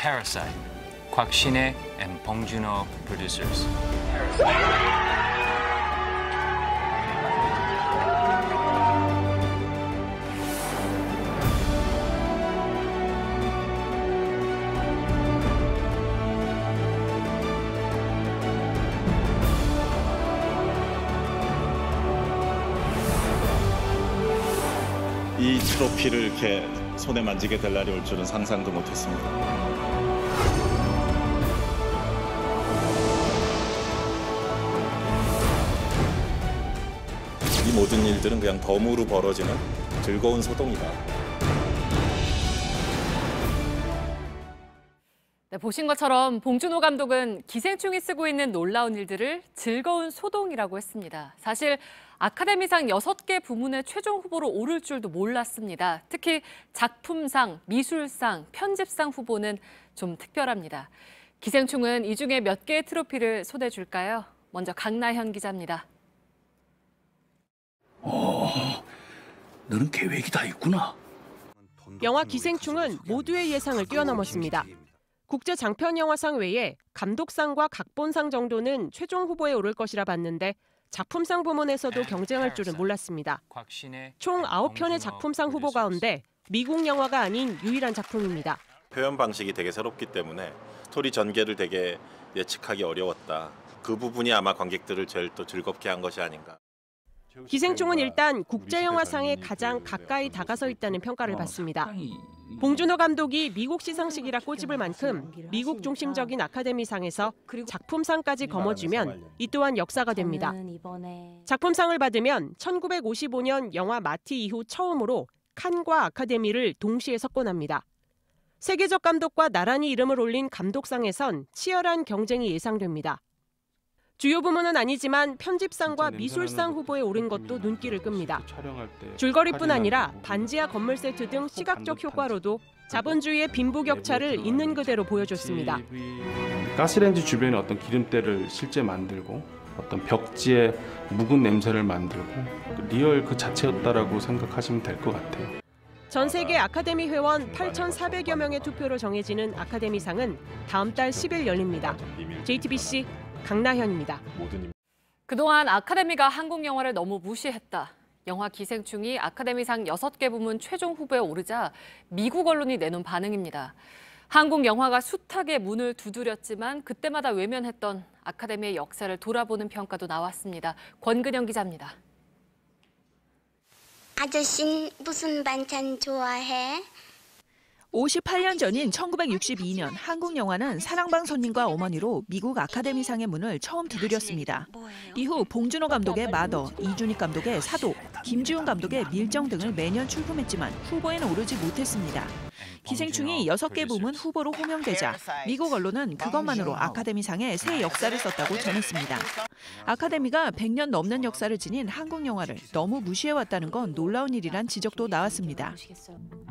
Parasite. Kwak Shin-hye and Bong Joon-ho producers. 이 트로피를 이렇게 손에 만지게 될 날이 올 줄은 상상도 못했습니다. 이 모든 일들은 그냥 덤으로 벌어지는 즐거운 소동이다. 네, 보신 것처럼 봉준호 감독은 기생충이 쓰고 있는 놀라운 일들을 즐거운 소동이라고 했습니다. 사실 아카데미상 6개 부문의 최종 후보로 오를 줄도 몰랐습니다. 특히 작품상, 미술상, 편집상 후보는 좀 특별합니다. 기생충은 이 중에 몇 개의 트로피를 쏟아줄까요? 먼저 강나현 기자입니다. 너는 계획이 다 있구나. 영화 기생충은 모두의 예상을 뛰어넘었습니다. 국제 장편영화상 외에 감독상과 각본상 정도는 최종 후보에 오를 것이라 봤는데 작품상 부문에서도 경쟁할 줄은 몰랐습니다. 총 9편의 작품상 후보 가운데 미국 영화가 아닌 유일한 작품입니다. 표현 방식이 되게 새롭기 때문에 스토리 전개를 되게 예측하기 어려웠다. 그 부분이 아마 관객들을 제일 또 즐겁게 한 것이 아닌가. 기생충은 일단 국제영화상에 가장 가까이 다가서 있다는 평가를 받습니다. 봉준호 감독이 미국 시상식이라 꼬집을 만큼 미국 중심적인 아카데미상에서 작품상까지 거머쥐면 이 또한 역사가 됩니다. 작품상을 받으면 1955년 영화 마티 이후 처음으로 칸과 아카데미를 동시에 석권합니다. 세계적 감독과 나란히 이름을 올린 감독상에선 치열한 경쟁이 예상됩니다. 주요 부문은 아니지만 편집상과 미술상 후보에 오른 것도 눈길을 끕니다. 줄거리뿐 아니라 반지하 건물 세트 등 시각적 효과로도 자본주의의 빈부격차를 있는 그대로 보여줬습니다. 가스레인지 주변에 어떤 기름때를 실제 만들고 어떤 벽지에 묵은 냄새를 만들고 리얼 그 자체였다라고 생각하시면 될 것 같아요. 전 세계 아카데미 회원 8,400여 명의 투표로 정해지는 아카데미상은 다음 달 10일 열립니다. JTBC 강나현입니다. 그동안 아카데미가 한국 영화를 너무 무시했다. 영화 기생충이 아카데미상 6개 부문 최종 후보에 오르자 미국 언론이 내놓은 반응입니다. 한국 영화가 숱하게 문을 두드렸지만 그때마다 외면했던 아카데미의 역사를 돌아보는 평가도 나왔습니다. 권근영 기자입니다. 아저씨는 무슨 반찬 좋아해? 58년 전인 1962년 한국 영화는 사랑방 손님과 어머니로 미국 아카데미상의 문을 처음 두드렸습니다. 이후 봉준호 감독의 마더, 이준익 감독의 사도, 김지훈 감독의 밀정 등을 매년 출품했지만 후보에는 오르지 못했습니다. 기생충이 6개 부문 후보로 호명되자 미국 언론은 그것만으로 아카데미상에 새 역사를 썼다고 전했습니다. 아카데미가 100년 넘는 역사를 지닌 한국 영화를 너무 무시해왔다는 건 놀라운 일이란 지적도 나왔습니다.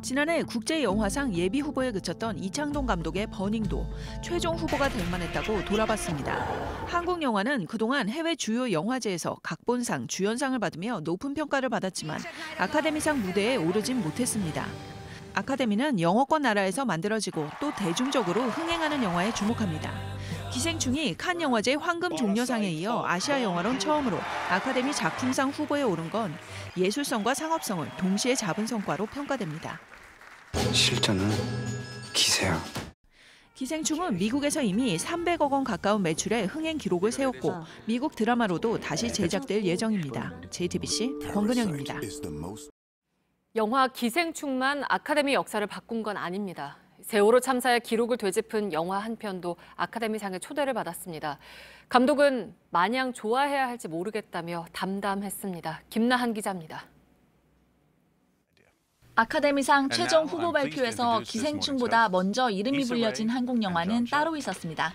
지난해 국제영화상 예비 후보에 그쳤던 이창동 감독의 버닝도 최종 후보가 될 만했다고 돌아봤습니다. 한국 영화는 그동안 해외 주요 영화제에서 각본상, 주연상을 받으며 높은 평가를 받았지만 아카데미상 무대에 오르진 못했습니다. 아카데미는 영어권 나라에서 만들어지고 또 대중적으로 흥행하는 영화에 주목합니다. 기생충이 칸 영화제 황금 종려상에 이어 아시아 영화론 처음으로 아카데미 작품상 후보에 오른 건 예술성과 상업성을 동시에 잡은 성과로 평가됩니다. 실전은 기세야. 기생충은 미국에서 이미 300억 원 가까운 매출의 흥행 기록을 세웠고 미국 드라마로도 다시 제작될 예정입니다. JTBC 권근영입니다. 영화 기생충만 아카데미 역사를 바꾼 건 아닙니다. 세월호 참사의 기록을 되짚은 영화 한 편도 아카데미상의 초대를 받았습니다. 감독은 마냥 좋아해야 할지 모르겠다며 담담했습니다. 김나한 기자입니다. 아카데미상 최종 후보 발표에서 기생충보다 먼저 이름이 불려진 한국 영화는 따로 있었습니다.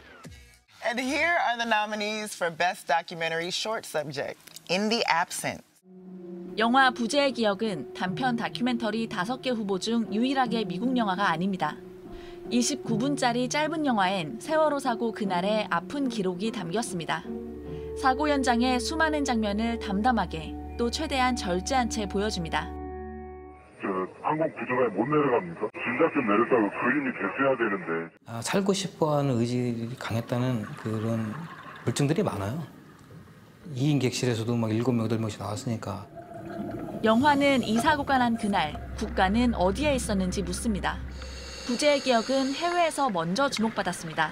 And here are the nominees for Best Documentary Short Subject, In the Absence. 영화 부재의 기억은 단편 다큐멘터리 5개 후보 중 유일하게 미국 영화가 아닙니다. 29분짜리 짧은 영화엔 세월호 사고 그날의 아픈 기록이 담겼습니다. 사고 현장의 수많은 장면을 담담하게 또 최대한 절제한 채 보여줍니다. 한국 구조에 못 내려갑니까? 진작 좀 내렸다고 그림이 됐어야 되는데. 살고 싶어하는 의지가 강했다는 그런 물증들이 많아요. 2인 객실에서도 막 7명, 8명씩 나왔으니까. 영화는 이 사고가 난 그날 국가는 어디에 있었는지 묻습니다. 부재의 기억은 해외에서 먼저 주목받았습니다.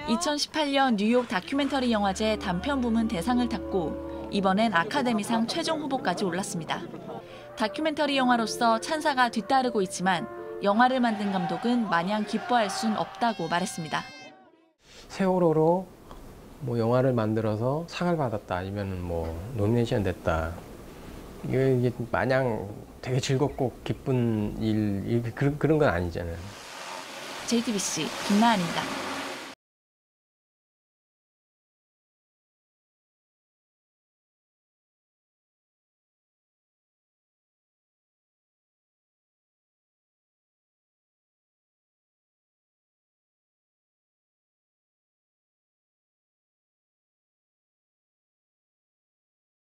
2018년 뉴욕 다큐멘터리 영화제 단편 부문 대상을 탔고 이번엔 아카데미상 최종 후보까지 올랐습니다. 다큐멘터리 영화로서 찬사가 뒤따르고 있지만 영화를 만든 감독은 마냥 기뻐할 순 없다고 말했습니다. 세월호로 영화를 만들어서 상을 받았다 아니면 노미네이션 됐다. 이게 마냥 되게 즐겁고 기쁜 일 그런 건 아니잖아요. JTBC 김나은입니다.